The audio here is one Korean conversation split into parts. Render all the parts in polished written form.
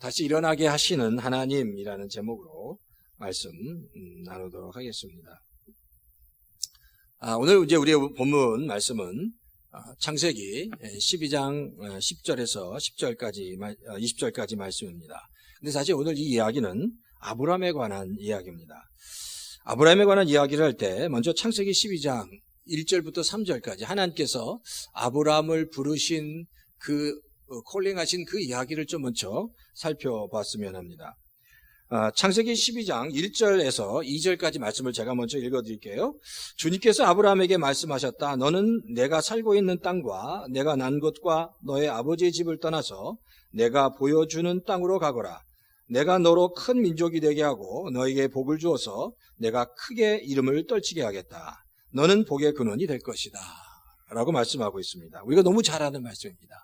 다시 일어나게 하시는 하나님이라는 제목으로 말씀 나누도록 하겠습니다. 오늘 이제 우리의 본문 말씀은 창세기 12장 10절에서 20절까지 말씀입니다. 근데 사실 오늘 이 이야기는 아브라함에 관한 이야기입니다. 아브라함에 관한 이야기를 할 때 먼저 창세기 12장 1절부터 3절까지 하나님께서 아브라함을 부르신 콜링하신 그 이야기를 좀 먼저 살펴봤으면 합니다. 창세기 12장 1절에서 2절까지 말씀을 제가 먼저 읽어드릴게요. 주님께서 아브라함에게 말씀하셨다. 너는 내가 살고 있는 땅과 내가 난 곳과 너의 아버지의 집을 떠나서 내가 보여주는 땅으로 가거라. 내가 너로 큰 민족이 되게 하고 너에게 복을 주어서 내가 크게 이름을 떨치게 하겠다. 너는 복의 근원이 될 것이다 라고 말씀하고 있습니다. 우리가 너무 잘 아는 말씀입니다.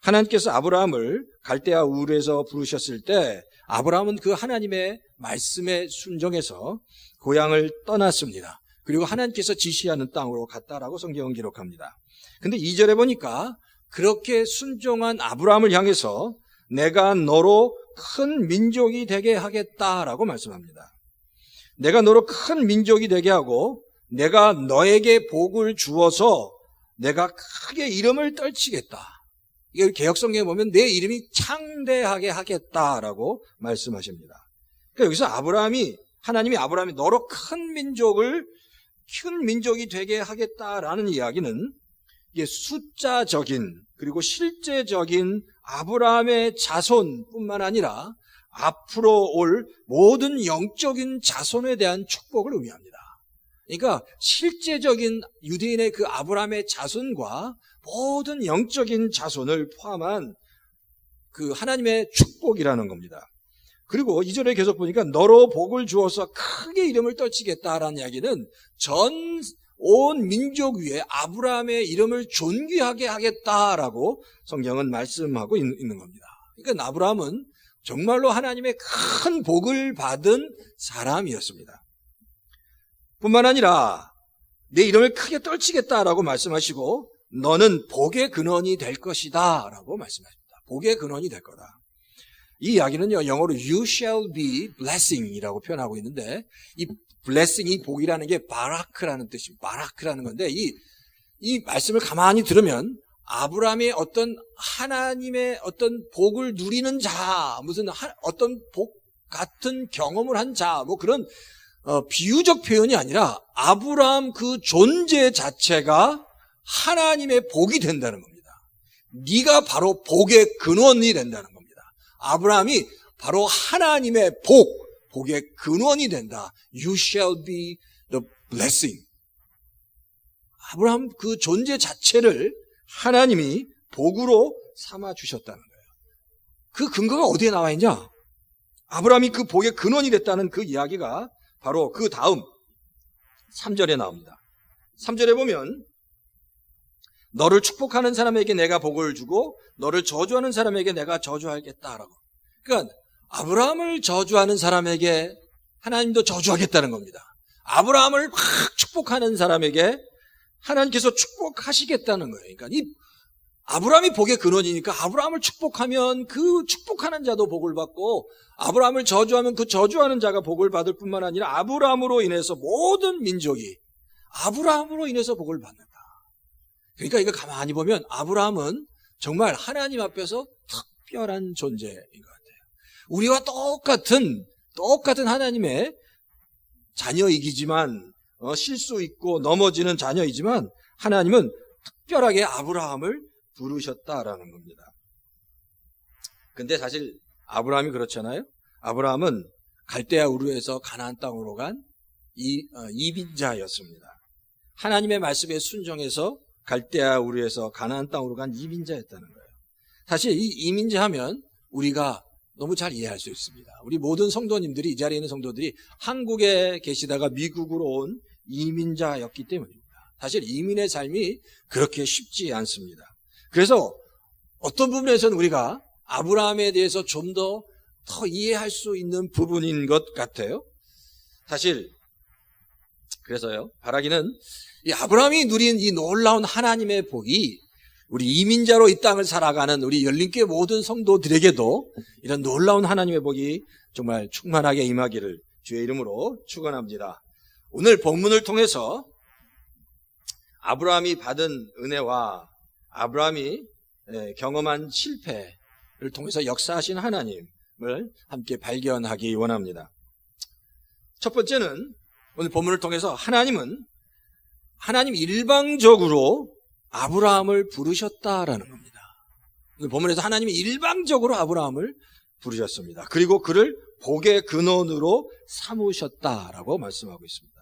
하나님께서 아브라함을 갈대아 우르에서 부르셨을 때 아브라함은 그 하나님의 말씀에 순종해서 고향을 떠났습니다. 그리고 하나님께서 지시하는 땅으로 갔다라고 성경은 기록합니다. 근데 2절에 보니까 그렇게 순종한 아브라함을 향해서 내가 너로 큰 민족이 되게 하겠다라고 말씀합니다. 내가 너로 큰 민족이 되게 하고 내가 너에게 복을 주어서 내가 크게 이름을 떨치겠다. 이게 개역성경에 보면 내 이름이 창대하게 하겠다라고 말씀하십니다. 그러니까 여기서 하나님이 아브라함이 너로 큰 민족이 되게 하겠다라는 이야기는 이게 숫자적인 그리고 실제적인 아브라함의 자손뿐만 아니라 앞으로 올 모든 영적인 자손에 대한 축복을 의미합니다. 그러니까 실제적인 유대인의 그 아브라함의 자손과 모든 영적인 자손을 포함한 그 하나님의 축복이라는 겁니다. 그리고 2절에 계속 보니까 너로 복을 주어서 크게 이름을 떨치겠다라는 이야기는 온 민족 위에 아브라함의 이름을 존귀하게 하겠다라고 성경은 말씀하고 있는 겁니다. 그러니까 아브라함은 정말로 하나님의 큰 복을 받은 사람이었습니다. 뿐만 아니라 내 이름을 크게 떨치겠다라고 말씀하시고 너는 복의 근원이 될 것이다 라고 말씀하십니다. 복의 근원이 될 거다. 이 이야기는요, 영어로 you shall be blessing이라고 표현하고 있는데 이 blessing, 이 복이라는 게 바라크라는 뜻입니다. 바라크라는 건데 이 말씀을 가만히 들으면 아브라함의 어떤 하나님의 어떤 복을 누리는 자, 어떤 복 같은 경험을 한 자, 뭐 그런 비유적 표현이 아니라 아브라함 그 존재 자체가 하나님의 복이 된다는 겁니다. 네가 바로 복의 근원이 된다는 겁니다. 아브라함이 바로 하나님의 복의 근원이 된다. You shall be the blessing. 아브라함 그 존재 자체를 하나님이 복으로 삼아 주셨다는 거예요. 그 근거가 어디에 나와 있냐? 아브라함이 그 복의 근원이 됐다는 그 이야기가 바로 그 다음 3절에 나옵니다. 3절에 보면 너를 축복하는 사람에게 내가 복을 주고 너를 저주하는 사람에게 내가 저주하겠다라고. 그러니까 아브라함을 저주하는 사람에게 하나님도 저주하겠다는 겁니다. 아브라함을 막 축복하는 사람에게 하나님께서 축복하시겠다는 거예요. 그러니까 이 아브라함이 복의 근원이니까 아브라함을 축복하면 그 축복하는 자도 복을 받고 아브라함을 저주하면 그 저주하는 자가 복을 받을 뿐만 아니라 아브라함으로 인해서 모든 민족이 아브라함으로 인해서 복을 받는다. 그러니까 이거 가만히 보면 아브라함은 정말 하나님 앞에서 특별한 존재인 것 같아요. 우리와 똑같은 하나님의 자녀이기지만 실수 있고 넘어지는 자녀이지만 하나님은 특별하게 아브라함을 부르셨다라는 겁니다. 근데 사실 아브라함이 그렇잖아요. 아브라함은 갈대아 우르에서 가나안 땅으로 간 이민자였습니다. 하나님의 말씀에 순종해서 갈대아 우르에서 가나안 땅으로 간 이민자였다는 거예요. 사실 이 이민자 하면 우리가 너무 잘 이해할 수 있습니다. 우리 모든 성도님들이, 이 자리에 있는 성도들이 한국에 계시다가 미국으로 온 이민자였기 때문입니다. 사실 이민의 삶이 그렇게 쉽지 않습니다. 그래서 어떤 부분에서는 우리가 아브라함에 대해서 좀 더 이해할 수 있는 부분인 것 같아요. 사실 그래서요, 바라기는 이 아브라함이 누린 이 놀라운 하나님의 복이 우리 이민자로 이 땅을 살아가는 우리 열린교회 모든 성도들에게도 이런 놀라운 하나님의 복이 정말 충만하게 임하기를 주의 이름으로 축원합니다. 오늘 본문을 통해서 아브라함이 받은 은혜와 아브라함이 경험한 실패를 통해서 역사하신 하나님을 함께 발견하기 원합니다. 첫 번째는 오늘 본문을 통해서 하나님 일방적으로 아브라함을 부르셨다라는 겁니다. 오늘 본문에서 하나님이 일방적으로 아브라함을 부르셨습니다. 그리고 그를 복의 근원으로 삼으셨다라고 말씀하고 있습니다.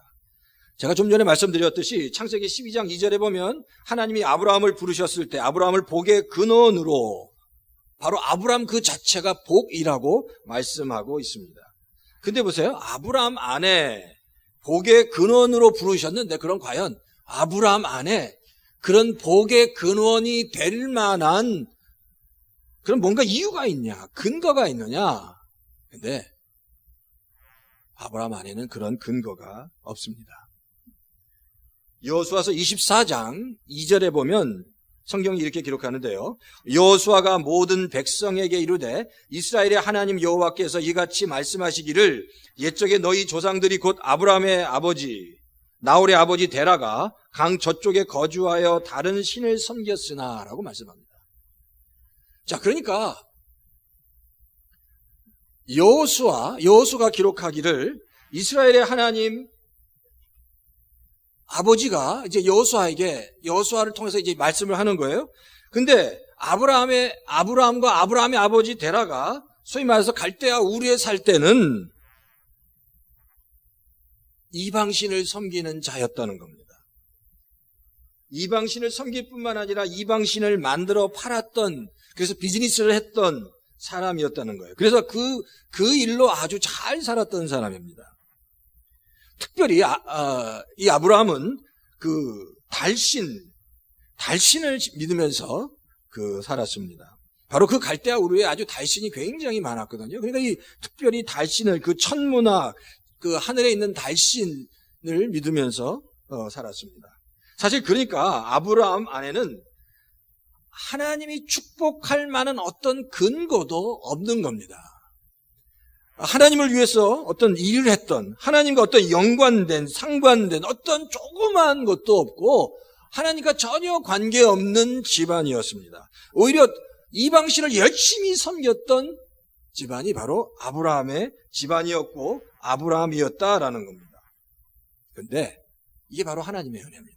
제가 좀 전에 말씀드렸듯이 창세기 12장 2절에 보면 하나님이 아브라함을 부르셨을 때 아브라함을 복의 근원으로, 바로 아브라함 그 자체가 복이라고 말씀하고 있습니다. 근데 보세요. 아브라함 안에 복의 근원으로 부르셨는데, 그럼 과연 아브라함 안에 그런 복의 근원이 될 만한 그런 뭔가 이유가 있냐, 근거가 있느냐? 근데 아브라함 안에는 그런 근거가 없습니다. 여호수아서 24장 2절에 보면 성경이 이렇게 기록하는데요. 여호수아가 모든 백성에게 이르되 이스라엘의 하나님 여호와께서 이같이 말씀하시기를 옛적에 너희 조상들이 곧 아브라함의 아버지 나홀의 아버지 데라가 강 저쪽에 거주하여 다른 신을 섬겼으나 라고 말씀합니다. 자, 그러니까 여호수아가 기록하기를 이스라엘의 하나님 아버지가 이제 여호수아를 통해서 이제 말씀을 하는 거예요. 근데 아브라함과 아브라함의 아버지 데라가 소위 말해서 갈대아 우르에 살 때는 이방신을 섬기는 자였다는 겁니다. 이방신을 섬길 뿐만 아니라 이방신을 만들어 팔았던, 그래서 비즈니스를 했던 사람이었다는 거예요. 그래서 그 일로 아주 잘 살았던 사람입니다. 특별히 이 아브라함은 그 달신을 믿으면서 살았습니다. 바로 그 갈대아 우르에 아주 달신이 굉장히 많았거든요. 그러니까 이 특별히 달신을, 그 천문학, 그 하늘에 있는 달신을 믿으면서 살았습니다. 사실 그러니까 아브라함 안에는 하나님이 축복할 만한 어떤 근거도 없는 겁니다. 하나님을 위해서 어떤 일을 했던, 하나님과 어떤 연관된, 상관된 어떤 조그만 것도 없고 하나님과 전혀 관계없는 집안이었습니다. 오히려 이방신을 열심히 섬겼던 집안이 바로 아브라함의 집안이었고 아브라함이었다라는 겁니다. 그런데 이게 바로 하나님의 은혜입니다.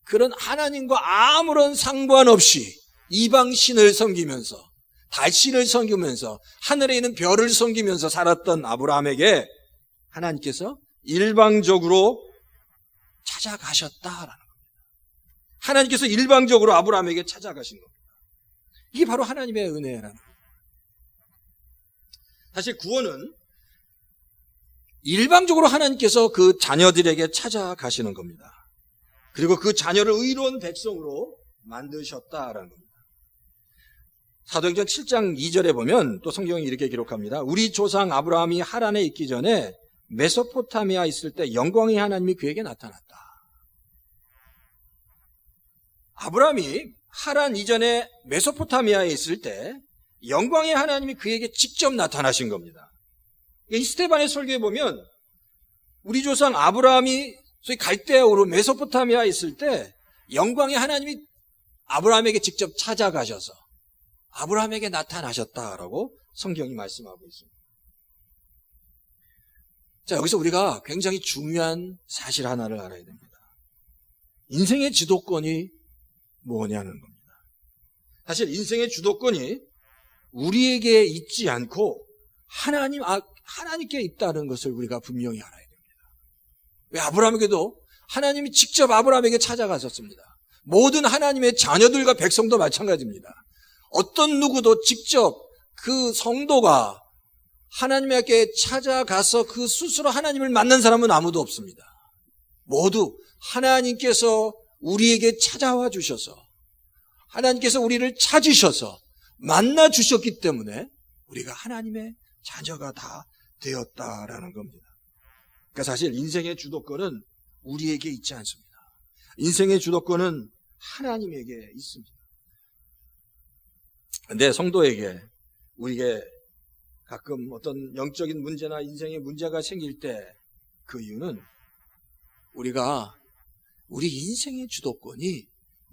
그런 하나님과 아무런 상관없이 이방신을 섬기면서, 달신을 섬기면서, 하늘에 있는 별을 섬기면서 살았던 아브라함에게 하나님께서 일방적으로 찾아가셨다라는 겁니다. 하나님께서 일방적으로 아브라함에게 찾아가신 겁니다. 이게 바로 하나님의 은혜라는 겁니다. 사실 구원은 일방적으로 하나님께서 그 자녀들에게 찾아가시는 겁니다. 그리고 그 자녀를 의로운 백성으로 만드셨다라는 겁니다. 사도행전 7장 2절에 보면 또 성경이 이렇게 기록합니다. 우리 조상 아브라함이 하란에 있기 전에 메소포타미아 있을 때 영광의 하나님이 그에게 나타났다. 아브라함이 하란 이전에 메소포타미아에 있을 때 영광의 하나님이 그에게 직접 나타나신 겁니다. 이 스데반의 설교에 보면 우리 조상 아브라함이 소위 갈대아 우르 메소포타미아에 있을 때 영광의 하나님이 아브라함에게 직접 찾아가셔서 아브라함에게 나타나셨다라고 성경이 말씀하고 있습니다. 자, 여기서 우리가 굉장히 중요한 사실 하나를 알아야 됩니다. 인생의 주도권이 뭐냐는 겁니다. 사실 인생의 주도권이 우리에게 있지 않고 하나님께 있다는 것을 우리가 분명히 알아야 됩니다. 왜 아브라함에게도 하나님이 직접 아브라함에게 찾아가셨습니다. 모든 하나님의 자녀들과 백성도 마찬가지입니다. 어떤 누구도 직접 그 성도가 하나님에게 찾아가서 그 스스로 하나님을 만난 사람은 아무도 없습니다. 모두 하나님께서 우리에게 찾아와 주셔서 하나님께서 우리를 찾으셔서 만나 주셨기 때문에 우리가 하나님의 자녀가 다 되었다라는 겁니다. 그러니까 사실 인생의 주도권은 우리에게 있지 않습니다. 인생의 주도권은 하나님에게 있습니다. 근데 성도에게, 우리에게 가끔 어떤 영적인 문제나 인생의 문제가 생길 때 그 이유는 우리가 우리 인생의 주도권이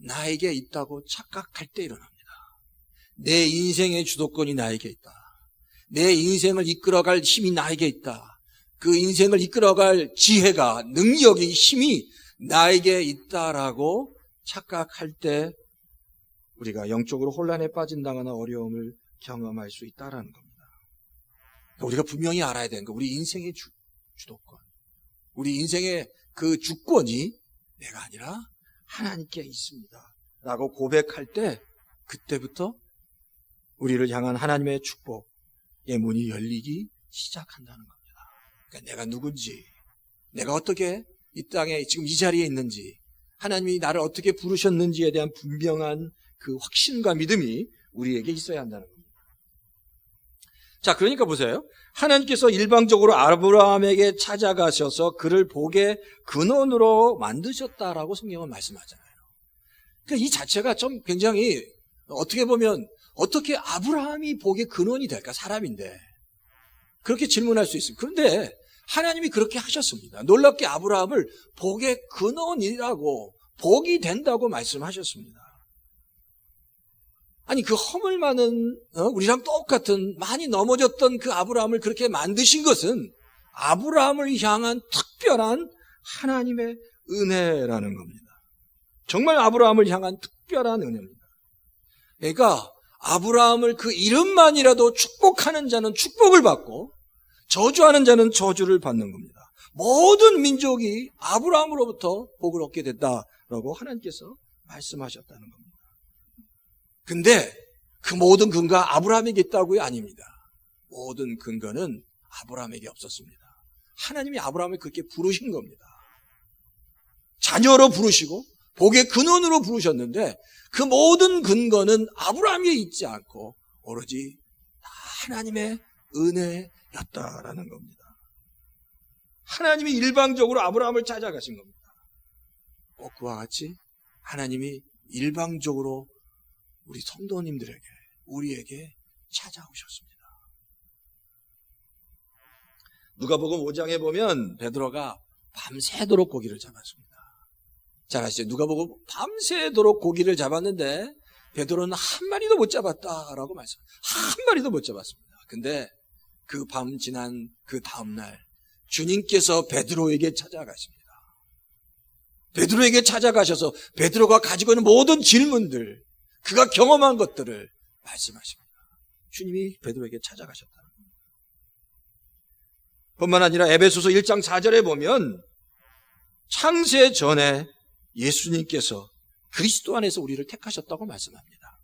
나에게 있다고 착각할 때 일어납니다. 내 인생의 주도권이 나에게 있다. 내 인생을 이끌어갈 힘이 나에게 있다. 그 인생을 이끌어갈 지혜가, 능력이, 힘이 나에게 있다라고 착각할 때 우리가 영적으로 혼란에 빠진다거나 어려움을 경험할 수 있다라는 겁니다. 우리가 분명히 알아야 되는 거, 우리 인생의 주도권, 우리 인생의 그 주권이 내가 아니라 하나님께 있습니다 라고 고백할 때, 그때부터 우리를 향한 하나님의 축복의 문이 열리기 시작한다는 겁니다. 그러니까 내가 누군지, 내가 어떻게 이 땅에 지금 이 자리에 있는지, 하나님이 나를 어떻게 부르셨는지에 대한 분명한 그 확신과 믿음이 우리에게 있어야 한다는 겁니다. 자, 그러니까 보세요. 하나님께서 일방적으로 아브라함에게 찾아가셔서 그를 복의 근원으로 만드셨다라고 성경은 말씀하잖아요. 그러니까 이 자체가 좀 굉장히, 어떻게 보면 어떻게 아브라함이 복의 근원이 될까? 사람인데. 그렇게 질문할 수 있습니다. 그런데 하나님이 그렇게 하셨습니다. 놀랍게 아브라함을 복의 근원이라고, 복이 된다고 말씀하셨습니다. 아니, 그 허물 많은, 우리랑 똑같은 많이 넘어졌던 그 아브라함을 그렇게 만드신 것은 아브라함을 향한 특별한 하나님의 은혜라는 겁니다. 정말 아브라함을 향한 특별한 은혜입니다. 그러니까 아브라함을 그 이름만이라도 축복하는 자는 축복을 받고 저주하는 자는 저주를 받는 겁니다. 모든 민족이 아브라함으로부터 복을 얻게 됐다라고 하나님께서 말씀하셨다는 겁니다. 근데 그 모든 근거가 아브라함에게 있다고요? 아닙니다. 모든 근거는 아브라함에게 없었습니다. 하나님이 아브라함을 그렇게 부르신 겁니다. 자녀로 부르시고 복의 근원으로 부르셨는데 그 모든 근거는 아브라함에 있지 않고 오로지 하나님의 은혜였다라는 겁니다. 하나님이 일방적으로 아브라함을 찾아가신 겁니다. 꼭 그와 같이 하나님이 일방적으로 우리 성도님들에게, 우리에게 찾아오셨습니다. 누가복음 5장에 보면 베드로가 밤새도록 고기를 잡았습니다. 잘 아시죠? 누가복음 밤새도록 고기를 잡았는데 베드로는 한 마리도 못 잡았다라고 말씀합니다. 한 마리도 못 잡았습니다. 근데 그 밤 지난 그 다음날 주님께서 베드로에게 찾아가십니다. 베드로에게 찾아가셔서 베드로가 가지고 있는 모든 질문들, 그가 경험한 것들을 말씀하십니다. 주님이 베드로에게 찾아가셨다는 겁니다. 뿐만 아니라 에베소서 1장 4절에 보면 창세 전에 예수님께서 그리스도 안에서 우리를 택하셨다고 말씀합니다.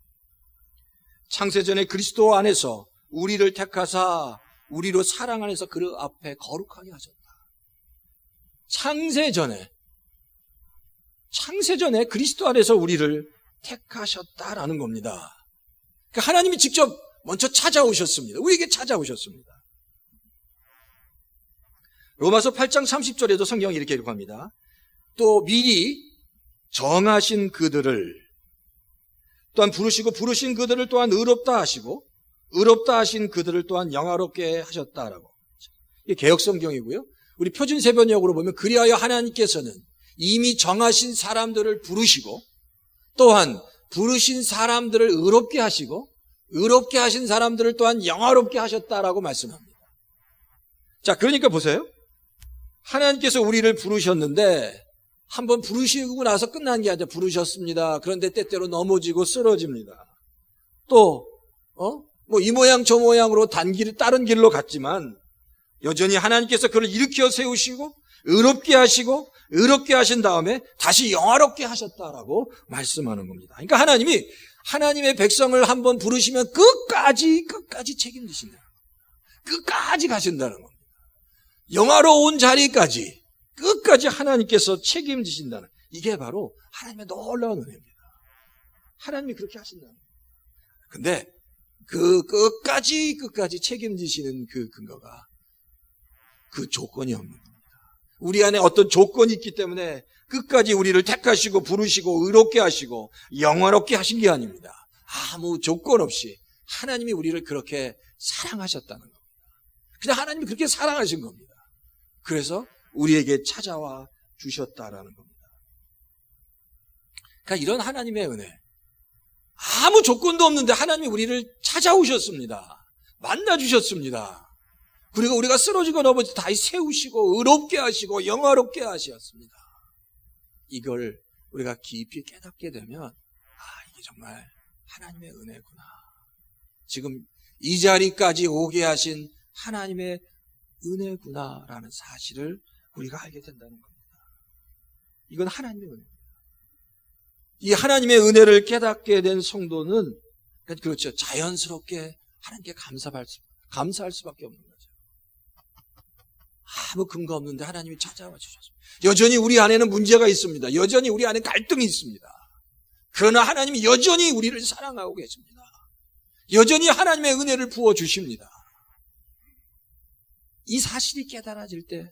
창세 전에 그리스도 안에서 우리를 택하사 우리로 사랑 안에서 그 앞에 거룩하게 하셨다. 창세 전에 그리스도 안에서 우리를 택하셨다라는 겁니다. 그러니까 하나님이 직접 먼저 찾아오셨습니다. 우리에게 찾아오셨습니다. 로마서 8장 30절에도 성경이 이렇게 기록합니다. 또 미리 정하신 그들을 또한 부르시고 부르신 그들을 또한 의롭다 하시고 의롭다 하신 그들을 또한 영화롭게 하셨다라고. 이게 개역성경이고요. 우리 표준세번역으로 보면 그리하여 하나님께서는 이미 정하신 사람들을 부르시고 또한 부르신 사람들을 의롭게 하시고 의롭게 하신 사람들을 또한 영화롭게 하셨다라고 말씀합니다. 자, 그러니까 보세요. 하나님께서 우리를 부르셨는데 한번 부르시고 나서 끝난 게 아니라 부르셨습니다. 그런데 때때로 넘어지고 쓰러집니다. 또 이 모양 저 모양으로 다른 길로 갔지만 여전히 하나님께서 그를 일으켜 세우시고 의롭게 하시고 의롭게 하신 다음에 다시 영화롭게 하셨다라고 말씀하는 겁니다. 그러니까 하나님이 하나님의 백성을 한번 부르시면 끝까지 책임지신다. 끝까지 가신다는 겁니다. 영화로운 자리까지 끝까지 하나님께서 책임지신다는, 이게 바로 하나님의 놀라운 은혜입니다. 하나님이 그렇게 하신다는 겁니다. 근데 그 끝까지 책임지시는 그 근거가 그 조건이 없는 겁니다. 우리 안에 어떤 조건이 있기 때문에 끝까지 우리를 택하시고 부르시고 의롭게 하시고 영화롭게 하신 게 아닙니다. 아무 조건 없이 하나님이 우리를 그렇게 사랑하셨다는 겁니다. 그냥 하나님이 그렇게 사랑하신 겁니다. 그래서 우리에게 찾아와 주셨다라는 겁니다. 그러니까 이런 하나님의 은혜, 아무 조건도 없는데 하나님이 우리를 찾아오셨습니다. 만나주셨습니다. 그리고 우리가 쓰러지고 넘어지 다시 세우시고 의롭게 하시고 영화롭게 하셨습니다. 이걸 우리가 깊이 깨닫게 되면 이게 정말 하나님의 은혜구나. 지금 이 자리까지 오게 하신 하나님의 은혜구나라는 사실을 우리가 알게 된다는 겁니다. 이건 하나님의 은혜입니다. 이 하나님의 은혜를 깨닫게 된 성도는 그렇죠. 자연스럽게 하나님께 감사할 수밖에 없는 거죠. 아무 근거 없는데 하나님이 찾아와 주셨습니다. 여전히 우리 안에는 문제가 있습니다. 여전히 우리 안에 갈등이 있습니다. 그러나 하나님이 여전히 우리를 사랑하고 계십니다. 여전히 하나님의 은혜를 부어주십니다. 이 사실이 깨달아질 때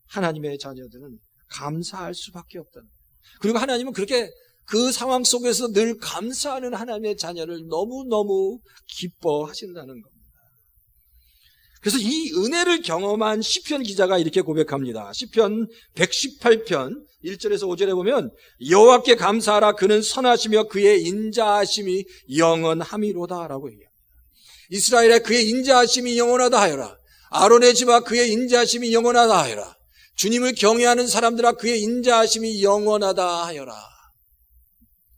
하나님의 자녀들은 감사할 수밖에 없다는 거예요. 그리고 하나님은 그렇게 그 상황 속에서 늘 감사하는 하나님의 자녀를 너무너무 기뻐하신다는 겁니다. 그래서 이 은혜를 경험한 시편 기자가 이렇게 고백합니다. 시편 118편 1절에서 5절에 보면 여호와께 감사하라 그는 선하시며 그의 인자하심이 영원함이로다 라고 얘기합니다. 이스라엘에 그의 인자하심이 영원하다 하여라. 아론의 집아 그의 인자하심이 영원하다 하여라. 주님을 경외하는 사람들아 그의 인자하심이 영원하다 하여라.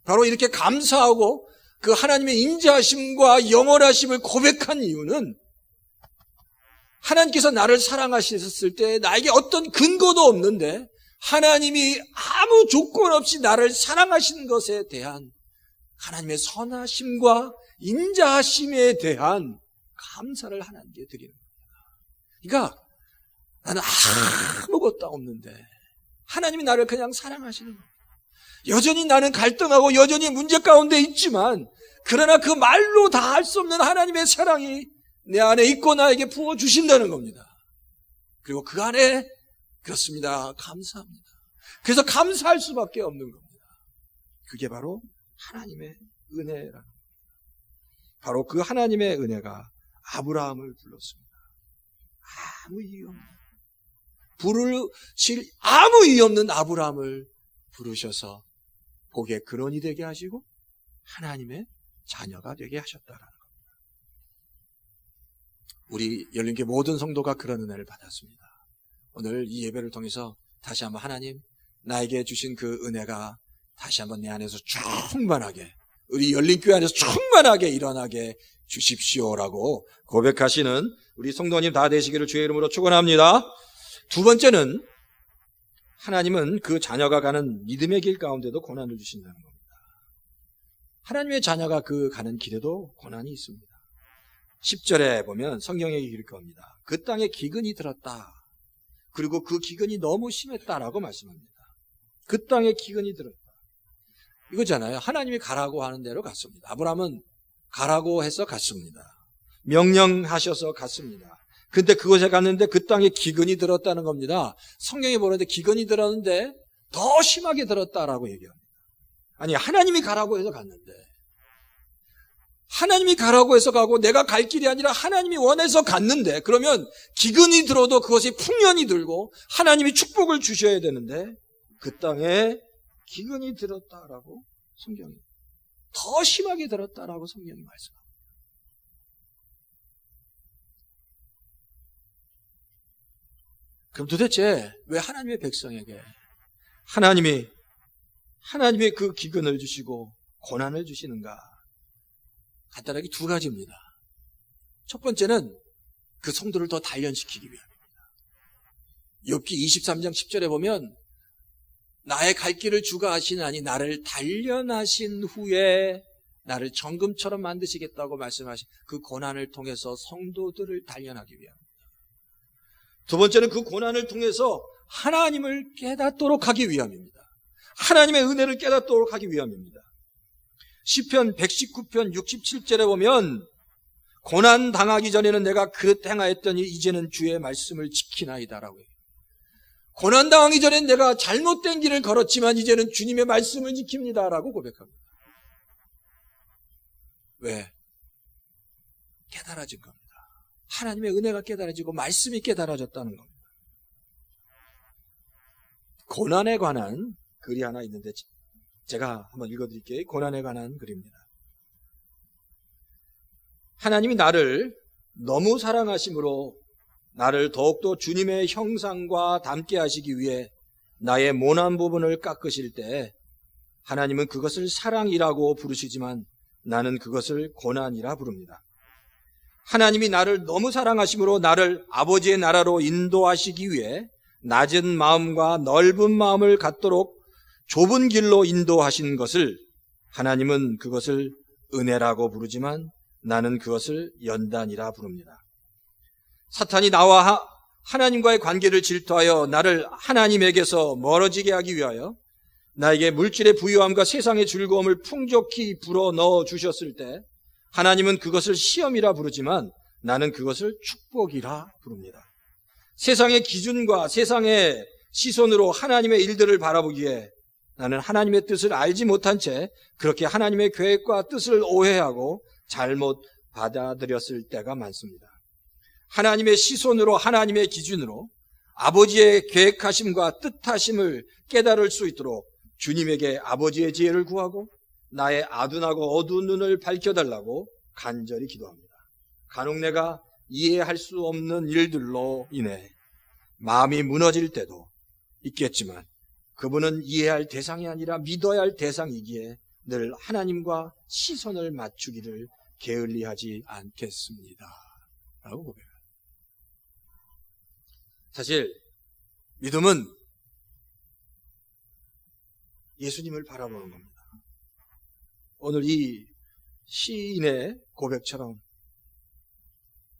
바로 이렇게 감사하고 그 하나님의 인자하심과 영원하심을 고백한 이유는 하나님께서 나를 사랑하셨을 때 나에게 어떤 근거도 없는데 하나님이 아무 조건 없이 나를 사랑하신 것에 대한 하나님의 선하심과 인자하심에 대한 감사를 하나님께 드리는 겁니다. 그러니까 나는 아무것도 없는데 하나님이 나를 그냥 사랑하시는 겁니다. 여전히 나는 갈등하고 여전히 문제 가운데 있지만 그러나 그 말로 다 할 수 없는 하나님의 사랑이 내 안에 있고 나에게 부어주신다는 겁니다. 그리고 그 안에 그렇습니다. 감사합니다. 그래서 감사할 수밖에 없는 겁니다. 그게 바로 하나님의 은혜라는 겁니다. 바로 그 하나님의 은혜가 아브라함을 불렀습니다. 아무 이유 없는 부르실 아무 이유 없는 아브라함을 부르셔서 복의 근원이 되게 하시고 하나님의 자녀가 되게 하셨다라는 겁니다. 우리 열린교회 모든 성도가 그런 은혜를 받았습니다. 오늘 이 예배를 통해서 다시 한번 하나님 나에게 주신 그 은혜가 다시 한번 내 안에서 충만하게 우리 열린교회 안에서 충만하게 일어나게 주십시오라고 고백하시는 우리 성도님 다 되시기를 주의 이름으로 축원합니다. 두 번째는 하나님은 그 자녀가 가는 믿음의 길 가운데도 고난을 주신다는 겁니다. 하나님의 자녀가 그 가는 길에도 고난이 있습니다. 10절에 보면 성경에 이렇게 합니다. 그 땅에 기근이 들었다. 그리고 그 기근이 너무 심했다라고 말씀합니다. 그 땅에 기근이 들었다. 이거잖아요. 하나님이 가라고 하는 대로 갔습니다. 아브라함은 가라고 해서 갔습니다. 명령하셔서 갔습니다. 근데 그곳에 갔는데 그 땅에 기근이 들었다는 겁니다. 성경에 보는데 기근이 들었는데 더 심하게 들었다라고 얘기합니다. 아니 하나님이 가라고 해서 갔는데 하나님이 가라고 해서 가고 내가 갈 길이 아니라 하나님이 원해서 갔는데 그러면 기근이 들어도 그것이 풍년이 들고 하나님이 축복을 주셔야 되는데 그 땅에 기근이 들었다라고 성경이 더 심하게 들었다라고 성경이 말씀합니다. 그럼 도대체 왜 하나님의 백성에게 하나님이 그 기근을 주시고 고난을 주시는가? 간단하게 두 가지입니다. 첫 번째는 그 성도를 더 단련시키기 위함입니다. 욥기 23장 10절에 보면 나의 갈 길을 주가 아시나니 나를 단련하신 후에 나를 정금처럼 만드시겠다고 말씀하신 그 고난을 통해서 성도들을 단련하기 위함입니다. 두 번째는 그 고난을 통해서 하나님을 깨닫도록 하기 위함입니다. 하나님의 은혜를 깨닫도록 하기 위함입니다. 시편 119편 67절에 보면 고난 당하기 전에는 내가 그릇 행하였더니 이제는 주의 말씀을 지키나이다라고 해요. 고난 당하기 전에는 내가 잘못된 길을 걸었지만 이제는 주님의 말씀을 지킵니다라고 고백합니다. 왜? 깨달아진 겁니다. 하나님의 은혜가 깨달아지고 말씀이 깨달아졌다는 겁니다. 고난에 관한 글이 하나 있는데 제가 한번 읽어드릴게요. 고난에 관한 글입니다. 하나님이 나를 너무 사랑하심으로 나를 더욱더 주님의 형상과 닮게 하시기 위해 나의 모난 부분을 깎으실 때 하나님은 그것을 사랑이라고 부르시지만 나는 그것을 고난이라 부릅니다. 하나님이 나를 너무 사랑하심으로 나를 아버지의 나라로 인도하시기 위해 낮은 마음과 넓은 마음을 갖도록 좁은 길로 인도하신 것을 하나님은 그것을 은혜라고 부르지만 나는 그것을 연단이라 부릅니다. 사탄이 나와 하나님과의 관계를 질투하여 나를 하나님에게서 멀어지게 하기 위하여 나에게 물질의 부유함과 세상의 즐거움을 풍족히 불어넣어 주셨을 때 하나님은 그것을 시험이라 부르지만 나는 그것을 축복이라 부릅니다. 세상의 기준과 세상의 시선으로 하나님의 일들을 바라보기에 나는 하나님의 뜻을 알지 못한 채 그렇게 하나님의 계획과 뜻을 오해하고 잘못 받아들였을 때가 많습니다. 하나님의 시선으로 하나님의 기준으로 아버지의 계획하심과 뜻하심을 깨달을 수 있도록 주님에게 아버지의 지혜를 구하고 나의 아둔하고 어두운 눈을 밝혀달라고 간절히 기도합니다. 간혹 내가 이해할 수 없는 일들로 인해 마음이 무너질 때도 있겠지만 그분은 이해할 대상이 아니라 믿어야 할 대상이기에 늘 하나님과 시선을 맞추기를 게을리하지 않겠습니다. 라고 고백합니다. 사실 믿음은 예수님을 바라보는 겁니다. 오늘 이 시인의 고백처럼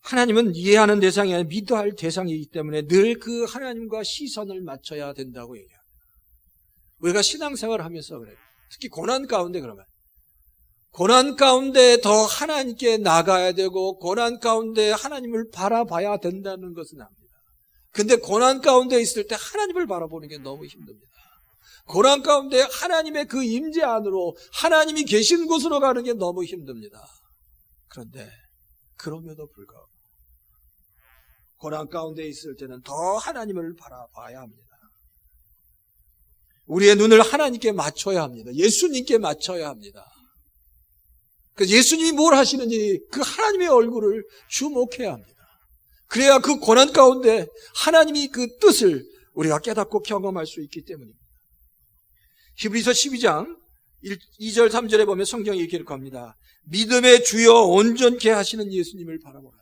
하나님은 이해하는 대상이 아니라 믿어야 할 대상이기 때문에 늘 그 하나님과 시선을 맞춰야 된다고 얘기합니다. 우리가 신앙생활을 하면서 그래요. 특히 고난 가운데 그러면 고난 가운데 더 하나님께 나가야 되고 고난 가운데 하나님을 바라봐야 된다는 것은 압니다. 근데 고난 가운데 있을 때 하나님을 바라보는 게 너무 힘듭니다. 고난 가운데 하나님의 그 임재 안으로 하나님이 계신 곳으로 가는 게 너무 힘듭니다. 그런데 그럼에도 불구하고 고난 가운데 있을 때는 더 하나님을 바라봐야 합니다. 우리의 눈을 하나님께 맞춰야 합니다. 예수님께 맞춰야 합니다. 그래서 예수님이 뭘 하시는지 그 하나님의 얼굴을 주목해야 합니다. 그래야 그 고난 가운데 하나님이 그 뜻을 우리가 깨닫고 경험할 수 있기 때문입니다. 히브리서 12장 2절 3절에 보면 성경이 이렇게 기록합니다. 믿음의 주여 온전케 하시는 예수님을 바라보라.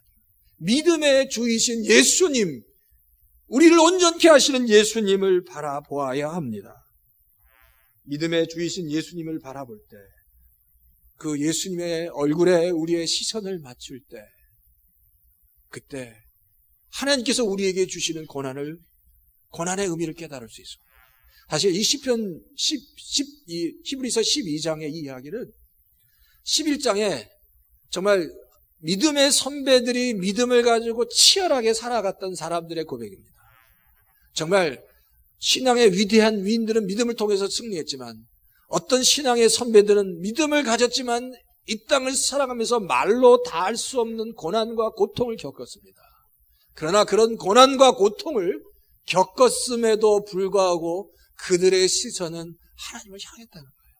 믿음의 주이신 예수님, 우리를 온전케 하시는 예수님을 바라보아야 합니다. 믿음의 주이신 예수님을 바라볼 때 그 예수님의 얼굴에 우리의 시선을 맞출 때 그때 하나님께서 우리에게 주시는 고난의 의미를 깨달을 수 있습니다. 사실 이 시편 히브리서 12장의 이 이야기는 11장에 정말 믿음의 선배들이 믿음을 가지고 치열하게 살아갔던 사람들의 고백입니다. 정말 신앙의 위대한 위인들은 믿음을 통해서 승리했지만 어떤 신앙의 선배들은 믿음을 가졌지만 이 땅을 살아가면서 말로 다 할 수 없는 고난과 고통을 겪었습니다. 그러나 그런 고난과 고통을 겪었음에도 불구하고 그들의 시선은 하나님을 향했다는 거예요.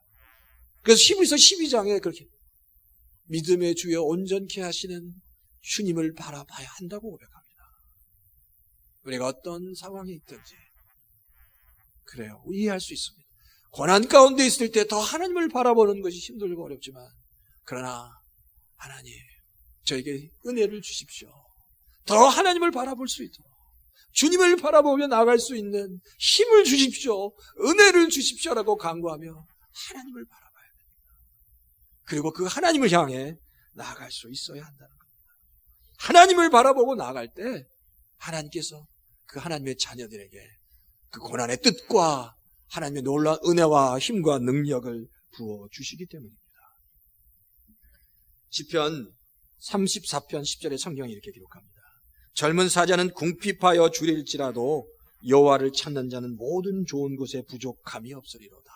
그래서 히브리서 12장에 그렇게 믿음의 주여 온전케 하시는 주님을 바라봐야 한다고 고백합니다. 우리가 어떤 상황에 있든지 그래요. 이해할 수 있습니다. 고난 가운데 있을 때 더 하나님을 바라보는 것이 힘들고 어렵지만 그러나 하나님 저에게 은혜를 주십시오. 더 하나님을 바라볼 수 있도록 주님을 바라보며 나갈 수 있는 힘을 주십시오. 은혜를 주십시오라고 간구하며 하나님을 바라봐야 됩니다. 그리고 그 하나님을 향해 나아갈 수 있어야 한다는 겁니다. 하나님을 바라보고 나아갈 때 하나님께서 그 하나님의 자녀들에게 그 고난의 뜻과 하나님의 놀라운 은혜와 힘과 능력을 부어주시기 때문입니다. 시편 34편 10절에 성경이 이렇게 기록합니다. 젊은 사자는 궁핍하여 줄일지라도 여호와를 찾는 자는 모든 좋은 곳에 부족함이 없으리로다.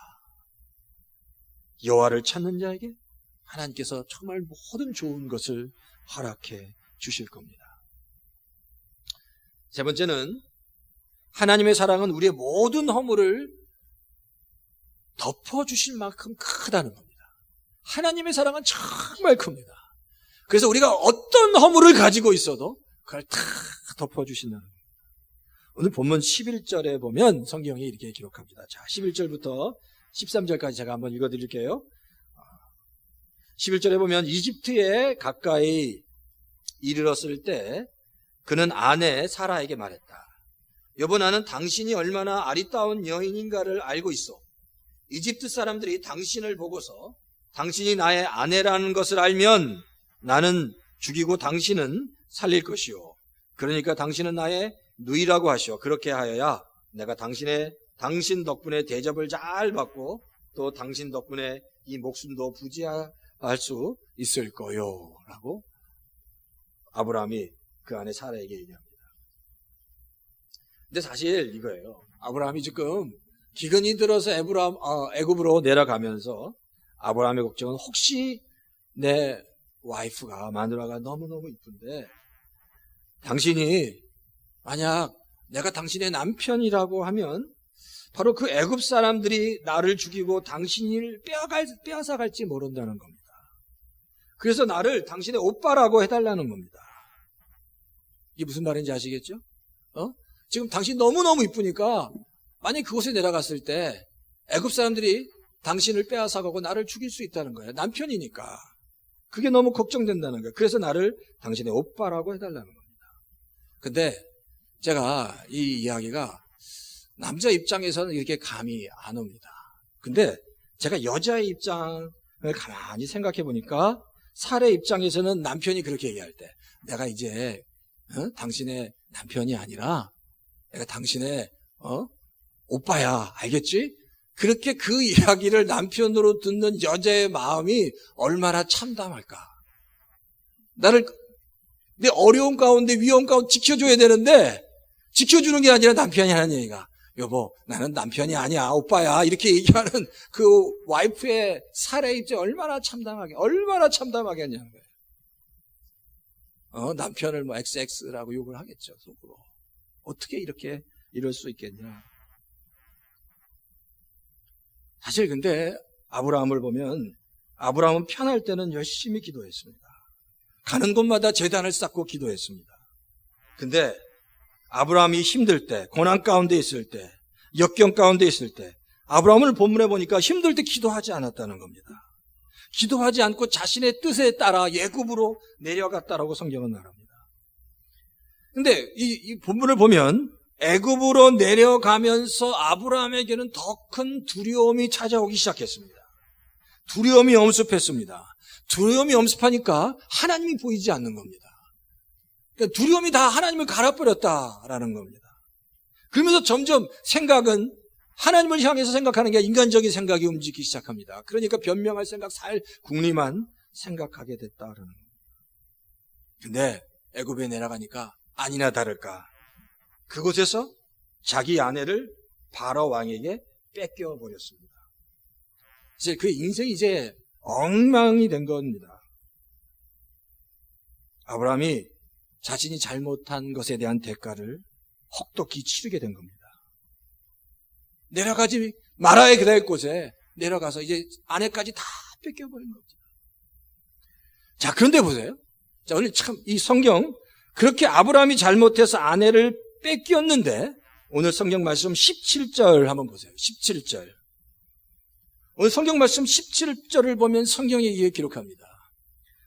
여호와를 찾는 자에게 하나님께서 정말 모든 좋은 것을 허락해 주실 겁니다. 세 번째는 하나님의 사랑은 우리의 모든 허물을 덮어주실 만큼 크다는 겁니다. 하나님의 사랑은 정말 큽니다. 그래서 우리가 어떤 허물을 가지고 있어도 그걸 다 덮어주신다는 겁니다. 오늘 본문 11절에 보면 성경이 이렇게 기록합니다. 자, 11절부터 13절까지 제가 한번 읽어드릴게요. 11절에 보면 이집트에 가까이 이르렀을 때 그는 아내 사라에게 말했다. 여보, 나는 당신이 얼마나 아리따운 여인인가를 알고 있어. 이집트 사람들이 당신을 보고서 당신이 나의 아내라는 것을 알면 나는 죽이고 당신은 살릴 것이요. 그러니까 당신은 나의 누이라고 하시오. 그렇게 하여야 내가 당신 덕분에 대접을 잘 받고 또 당신 덕분에 이 목숨도 부지할 수 있을 거요. 라고 아브라함이 그 아내 사라에게 얘기합니다. 근데 사실 이거예요. 아브라함이 지금 기근이 들어서 애굽으로 내려가면서 아브라함의 걱정은 혹시 내 와이프가, 마누라가 너무너무 이쁜데 당신이 만약 내가 당신의 남편이라고 하면 바로 그 애굽 사람들이 나를 죽이고 당신을 빼앗아갈지 모른다는 겁니다. 그래서 나를 당신의 오빠라고 해달라는 겁니다. 이게 무슨 말인지 아시겠죠? 지금 당신 너무너무 이쁘니까 만약 그곳에 내려갔을 때 애굽 사람들이 당신을 빼앗아가고 나를 죽일 수 있다는 거예요. 남편이니까. 그게 너무 걱정된다는 거예요. 그래서 나를 당신의 오빠라고 해달라는 겁니다. 근데 제가 이 이야기가 남자 입장에서는 이렇게 감이 안 옵니다. 근데 제가 여자의 입장을 가만히 생각해 보니까 사례 입장에서는 남편이 그렇게 얘기할 때 내가 이제 당신의 남편이 아니라 내가 당신의 오빠야, 알겠지? 그렇게 그 이야기를 남편으로 듣는 여자의 마음이 얼마나 참담할까. 나를 내 어려운 가운데 위험 가운데 지켜줘야 되는데 지켜주는 게 아니라 남편이 하는 얘기가 여보, 나는 남편이 아니야, 오빠야, 이렇게 얘기하는 그 와이프의 사례 입장이 얼마나 참담하게 했냐는 거예요. 남편을 뭐 XX라고 욕을 하겠죠, 속으로. 어떻게 이렇게 이럴 수 있겠냐. 사실 근데 아브라함을 보면 아브라함은 편할 때는 열심히 기도했습니다. 가는 곳마다 제단을 쌓고 기도했습니다. 근데 아브라함이 힘들 때, 고난 가운데 있을 때, 역경 가운데 있을 때 아브라함을 본문에 보니까 힘들 때 기도하지 않았다는 겁니다. 기도하지 않고 자신의 뜻에 따라 애굽으로 내려갔다라고 성경은 말합니다. 근데 이 본문을 보면 애굽으로 내려가면서 아브라함에게는 더 큰 두려움이 찾아오기 시작했습니다. 두려움이 엄습했습니다. 두려움이 엄습하니까 하나님이 보이지 않는 겁니다. 그러니까 두려움이 다 하나님을 갈아버렸다라는 겁니다. 그러면서 점점 생각은 하나님을 향해서 생각하는 게 인간적인 생각이 움직이기 시작합니다. 그러니까 변명할 생각, 살 궁리만 생각하게 됐다라는 겁니다. 근데 애굽에 내려가니까 아니나 다를까 그곳에서 자기 아내를 바로 왕에게 뺏겨버렸습니다. 이제 그 인생이 이제 엉망이 된 겁니다. 아브라함이 자신이 잘못한 것에 대한 대가를 혹독히 치르게 된 겁니다. 내려가지 말아야 될 곳에 내려가서 이제 아내까지 다 뺏겨버린 겁니다. 자, 그런데 보세요. 자, 오늘 참 이 성경 그렇게 아브라함이 잘못해서 아내를 뺏겼는데 오늘 성경 말씀 17절 한번 보세요. 17절. 오늘 성경 말씀 17절을 보면 성경에 이렇게 기록합니다.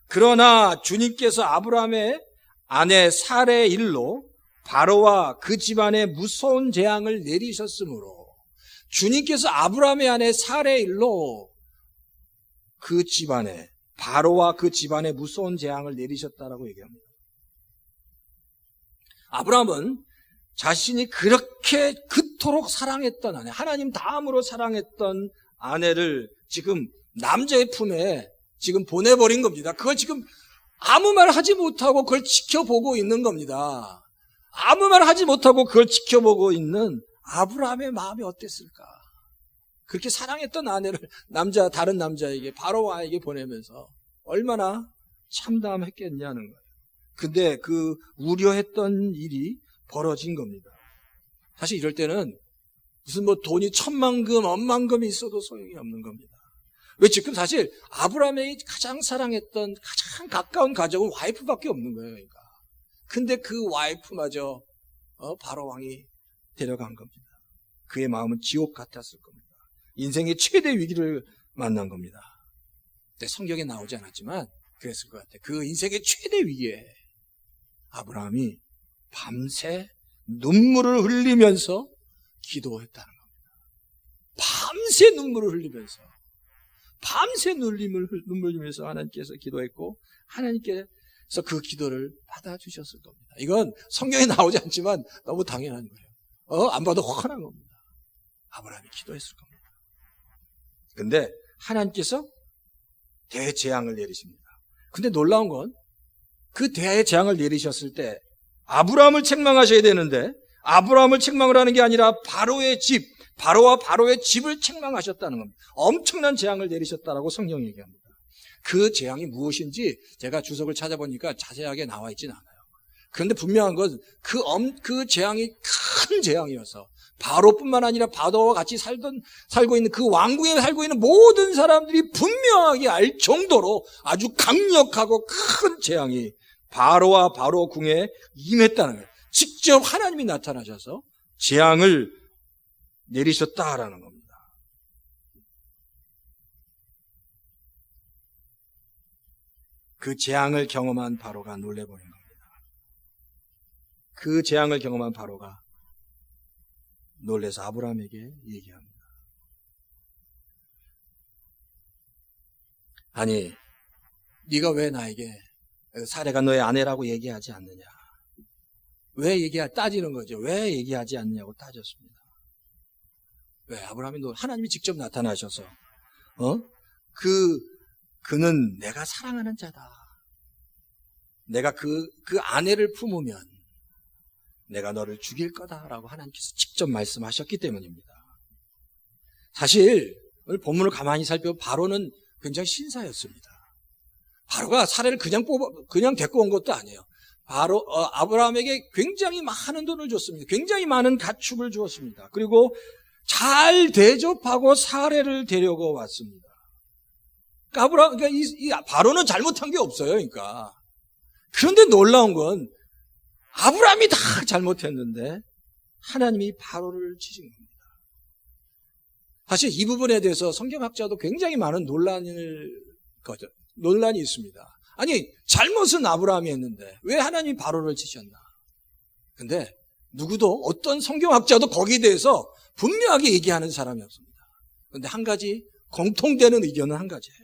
그러나 주님께서 아브라함의 아내 사레의 일로 바로와 그 집안에 무서운 재앙을 내리셨으므로 주님께서 아브라함의 아내 사레의 일로 그 집안에 바로와 그 집안에 무서운 재앙을 내리셨다라고 얘기합니다. 아브라함은 자신이 그렇게 그토록 사랑했던 아내, 하나님 다음으로 사랑했던 아내를 지금 남자의 품에 지금 보내버린 겁니다. 그걸 지금 아무 말 하지 못하고 그걸 지켜보고 있는 겁니다. 아무 말 하지 못하고 그걸 지켜보고 있는 아브라함의 마음이 어땠을까? 그렇게 사랑했던 아내를 다른 남자에게, 바로와에게 보내면서 얼마나 참담했겠냐는 거예요. 근데 그 우려했던 일이 벌어진 겁니다. 사실 이럴 때는 무슨 돈이 1000만금, 10,000금이 있어도 소용이 없는 겁니다. 왜? 지금 사실 아브라함이 가장 사랑했던 가장 가까운 가족은 와이프밖에 없는 거예요. 그러니까. 근데 그 와이프마저 바로왕이 데려간 겁니다. 그의 마음은 지옥 같았을 겁니다. 인생의 최대 위기를 만난 겁니다. 근데 성경에 나오지 않았지만 그랬을 것 같아요. 그 인생의 최대 위기에 아브라함이 밤새 눈물을 흘리면서 기도했다는 겁니다. 밤새 눈물을 흘리면서 눈물 흘리면서 하나님께서 기도했고 하나님께서 그 기도를 받아주셨을 겁니다. 이건 성경에 나오지 않지만 너무 당연한 거예요. 안 봐도 훤한 겁니다. 아브라함이 기도했을 겁니다. 근데 하나님께서 대재앙을 내리십니다. 근데 놀라운 건 그 대재앙을 내리셨을 때 아브라함을 책망하셔야 되는데 아브라함을 책망을 하는 게 아니라 바로와 바로의 집을 책망하셨다는 겁니다. 엄청난 재앙을 내리셨다라고 성경이 얘기합니다. 그 재앙이 무엇인지 제가 주석을 찾아보니까 자세하게 나와 있지는 않아요. 그런데 분명한 건 그 재앙이 큰 재앙이어서 바로뿐만 아니라 바로와 같이 살고 있는 그 왕궁에 살고 있는 모든 사람들이 분명하게 알 정도로 아주 강력하고 큰 재앙이 바로와 바로 궁에 임했다는 거예요. 직접 하나님이 나타나셔서 재앙을 내리셨다라는 겁니다. 그 재앙을 경험한 바로가 놀래버린 겁니다. 그 재앙을 경험한 바로가 놀래서 아브라함에게 얘기합니다. 아니, 네가 왜 나에게 사레가 너의 아내라고 얘기하지 않느냐? 왜 따지는 거죠. 왜 얘기하지 않느냐고 따졌습니다. 왜? 하나님이 직접 나타나셔서 그는 내가 사랑하는 자다. 내가 그 아내를 품으면 내가 너를 죽일 거다라고 하나님께서 직접 말씀하셨기 때문입니다. 사실 오늘 본문을 가만히 살펴보면 바로는 굉장히 신사였습니다. 바로가 사례를 그냥 데리고 온 것도 아니에요. 아브라함에게 굉장히 많은 돈을 줬습니다. 굉장히 많은 가축을 주었습니다. 그리고 잘 대접하고 사례를 데려고 왔습니다. 그러니까 이 바로는 잘못한 게 없어요. 그러니까. 그런데 놀라운 건 아브라함이 다 잘못했는데 하나님이 바로를 치신 겁니다. 사실 이 부분에 대해서 성경학자도 굉장히 많은 논란이 있습니다. 아니, 잘못은 아브라함이 했는데 왜 하나님이 바로를 치셨나? 근데 누구도 어떤 성경학자도 거기에 대해서 분명하게 얘기하는 사람이 없습니다. 그런데 한 가지 공통되는 의견은 한 가지예요.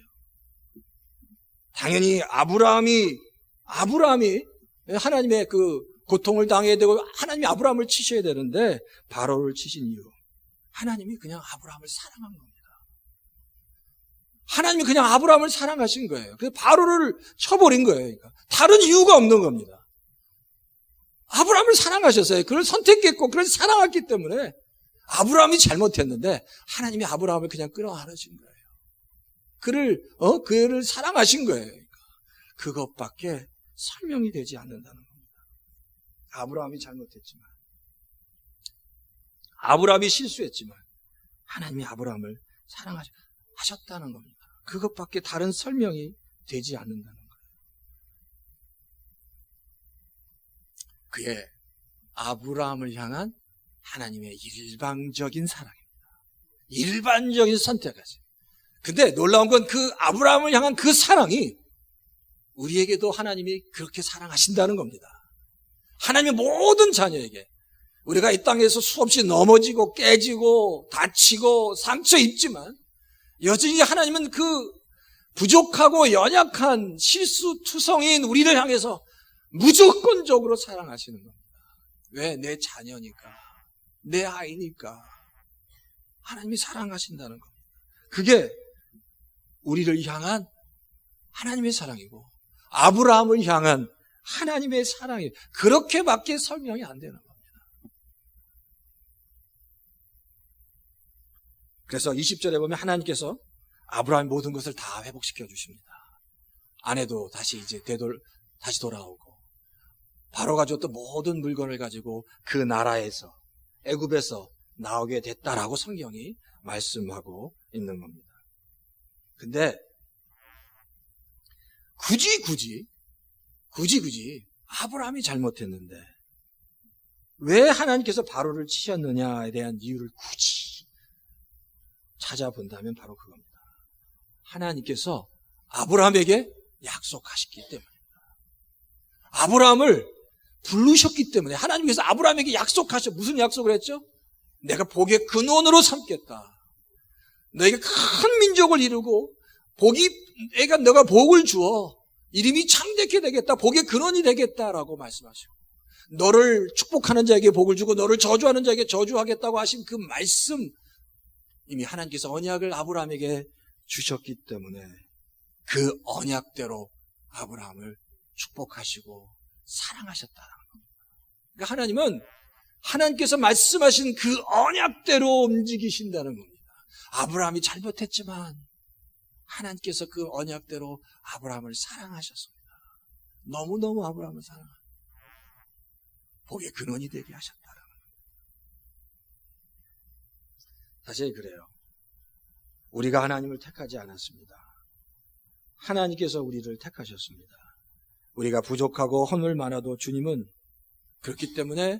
당연히 아브라함이 하나님의 그 고통을 당해야 되고 하나님이 아브라함을 치셔야 되는데 바로를 치신 이유, 하나님이 그냥 아브라함을 사랑한 겁니다. 하나님이 그냥 아브라함을 사랑하신 거예요. 그래서 바로를 쳐버린 거예요. 그러니까 다른 이유가 없는 겁니다. 아브라함을 사랑하셨어요. 그를 선택했고 그를 사랑했기 때문에 아브라함이 잘못했는데 하나님이 아브라함을 그냥 끌어안으신 거예요. 그를 사랑하신 거예요. 그러니까 그것밖에 설명이 되지 않는다는 겁니다. 아브라함이 잘못했지만, 아브라함이 실수했지만 하나님이 아브라함을 사랑하셨다는 겁니다. 그것밖에 다른 설명이 되지 않는다는 거예요. 그의 아브라함을 향한 하나님의 일방적인 사랑입니다. 일반적인 선택이죠. 근데 놀라운 건 그 아브라함을 향한 그 사랑이 우리에게도 하나님이 그렇게 사랑하신다는 겁니다. 하나님의 모든 자녀에게 우리가 이 땅에서 수없이 넘어지고 깨지고 다치고 상처 입지만 여전히 하나님은 그 부족하고 연약한 실수투성이인 우리를 향해서 무조건적으로 사랑하시는 겁니다. 왜? 내 자녀니까, 내 아이니까 하나님이 사랑하신다는 겁니다. 그게 우리를 향한 하나님의 사랑이고 아브라함을 향한 하나님의 사랑이 그렇게밖에 설명이 안 되는 겁니다. 그래서 20절에 보면 하나님께서 아브라함의 모든 것을 다 회복시켜 주십니다. 아내도 다시 다시 돌아오고, 바로가 줬던 모든 물건을 가지고 그 나라에서, 애굽에서 나오게 됐다라고 성경이 말씀하고 있는 겁니다. 근데 굳이 아브라함이 잘못했는데 왜 하나님께서 바로를 치셨느냐에 대한 이유를 굳이 찾아본다면 바로 그겁니다. 하나님께서 아브라함에게 약속하셨기 때문입니다. 아브라함을 부르셨기 때문에 하나님께서 아브라함에게 무슨 약속을 했죠? 내가 복의 근원으로 삼겠다. 너에게 큰 민족을 이루고 너가 복을 주어 이름이 참되게 되겠다. 복의 근원이 되겠다라고 말씀하시고, 너를 축복하는 자에게 복을 주고 너를 저주하는 자에게 저주하겠다고 하신 그 말씀, 이미 하나님께서 언약을 아브라함에게 주셨기 때문에 그 언약대로 아브라함을 축복하시고 사랑하셨다는 겁니다. 그러니까 하나님은 하나님께서 말씀하신 그 언약대로 움직이신다는 겁니다. 아브라함이 잘못했지만 하나님께서 그 언약대로 아브라함을 사랑하셨습니다. 너무너무 아브라함을 사랑합니다. 복의 근원이 되게 하셨다는 겁니다. 사실 그래요. 우리가 하나님을 택하지 않았습니다. 하나님께서 우리를 택하셨습니다. 우리가 부족하고 허물 많아도 주님은 그렇기 때문에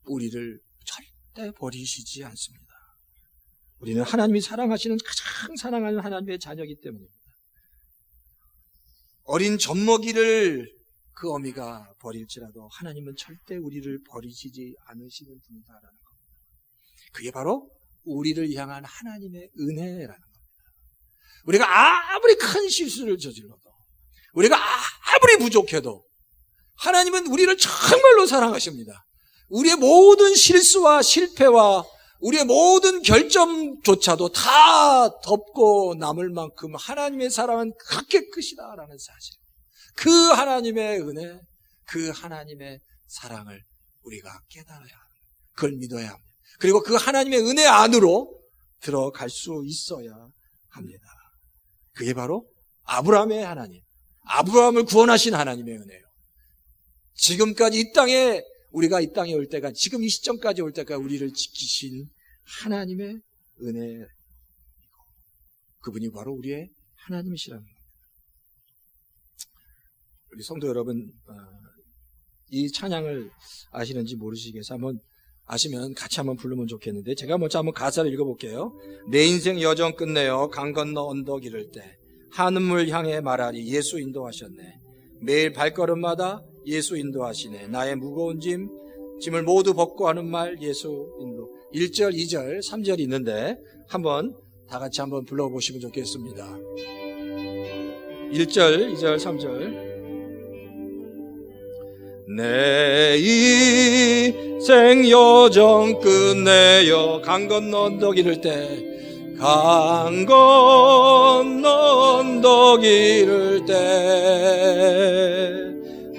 우리를 절대 버리시지 않습니다. 우리는 하나님이 사랑하시는, 가장 사랑하는 하나님의 자녀이기 때문입니다. 어린 젖먹이를 그 어미가 버릴지라도 하나님은 절대 우리를 버리시지 않으시는 분이다라는 겁니다. 그게 바로 우리를 향한 하나님의 은혜라는 겁니다. 우리가 아무리 큰 실수를 저질러도, 우리가 아무리 부족해도 하나님은 우리를 정말로 사랑하십니다. 우리의 모든 실수와 실패와 우리의 모든 결점조차도 다 덮고 남을 만큼 하나님의 사랑은 그렇게 크시다라는 사실, 그 하나님의 은혜, 그 하나님의 사랑을 우리가 깨달아야 합니다. 그걸 믿어야 합니다. 그리고 그 하나님의 은혜 안으로 들어갈 수 있어야 합니다. 그게 바로 아브라함의 하나님, 아브라함을 구원하신 하나님의 은혜예요. 지금까지 우리가 이 땅에 올 때까지, 지금 이 시점까지 올 때까지 우리를 지키신 하나님의 은혜, 그분이 바로 우리의 하나님이시라는 겁니다. 우리 성도 여러분, 이 찬양을 아시는지 모르시겠어요? 아시면 같이 한번 부르면 좋겠는데, 제가 먼저 한번 가사를 읽어볼게요. 내 인생 여정 끝내어 강 건너 언덕 이를 때 하늘물 향해 말하리 예수 인도하셨네. 매일 발걸음마다 예수 인도하시네. 나의 무거운 짐을 모두 벗고 하는 말 예수 인도. 1절, 2절, 3절이 있는데 한번 다 같이 한번 불러보시면 좋겠습니다. 1절, 2절, 3절. 내 인생 여정 끝내어 강 건너 언덕 이를 때 강 건너 언덕 이를 때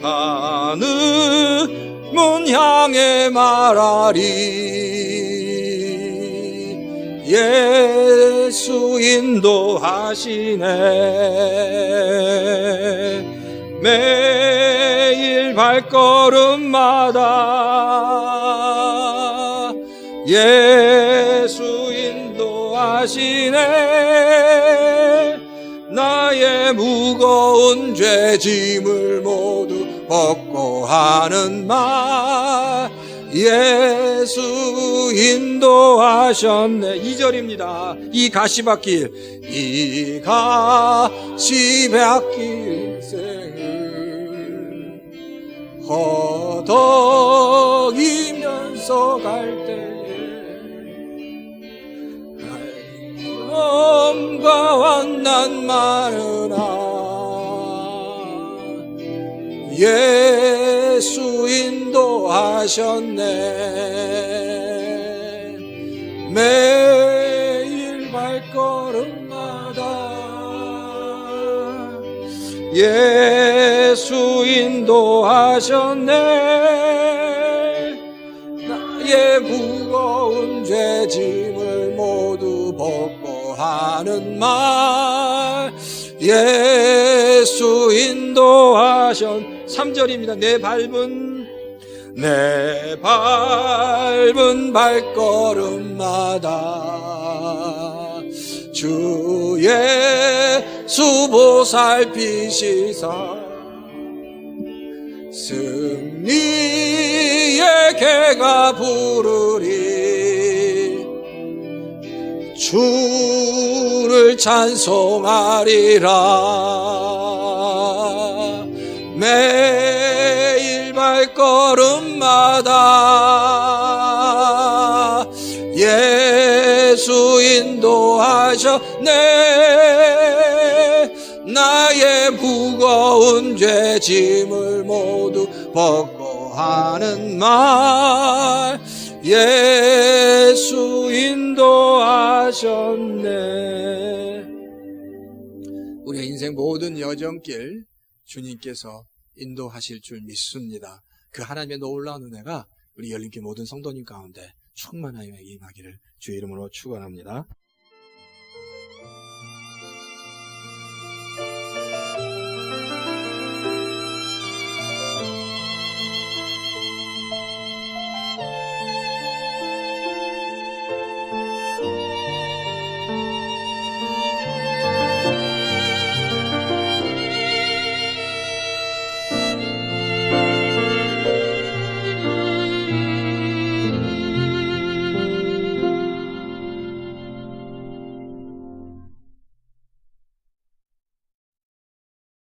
하늘 문 향해 말하리 예수 인도하시네. 매일 발걸음마다 예수 인도하시네. 나의 무거운 죄짐을 모두 벗고 하는 말 예수 인도하셨네. 2절입니다. 이 가시밭길 인생을 허덕이면서 갈 때에 엄과 환난 많으나 예수 인도하셨네. 매일 발걸음마다 예수 인도하셨네. 나의 무거운 죄짐을 모두 벗고 하는 말 예수 인도하셨. 3절입니다. 내 밟은 발걸음마다 주 예수 보살피시사 승리의 개가 부르리 주를 찬송하리라. 매일 발걸음마다 예수 인도하셨네. 나의 무거운 죄짐을 모두 벗고 하는 말 예수 인도하셨네. 우리의 인생 모든 여정길 주님께서 인도하실 줄 믿습니다. 그 하나님의 놀라운 은혜가 우리 열린교회 모든 성도님 가운데 충만하여 임하기를 주의 이름으로 축원합니다.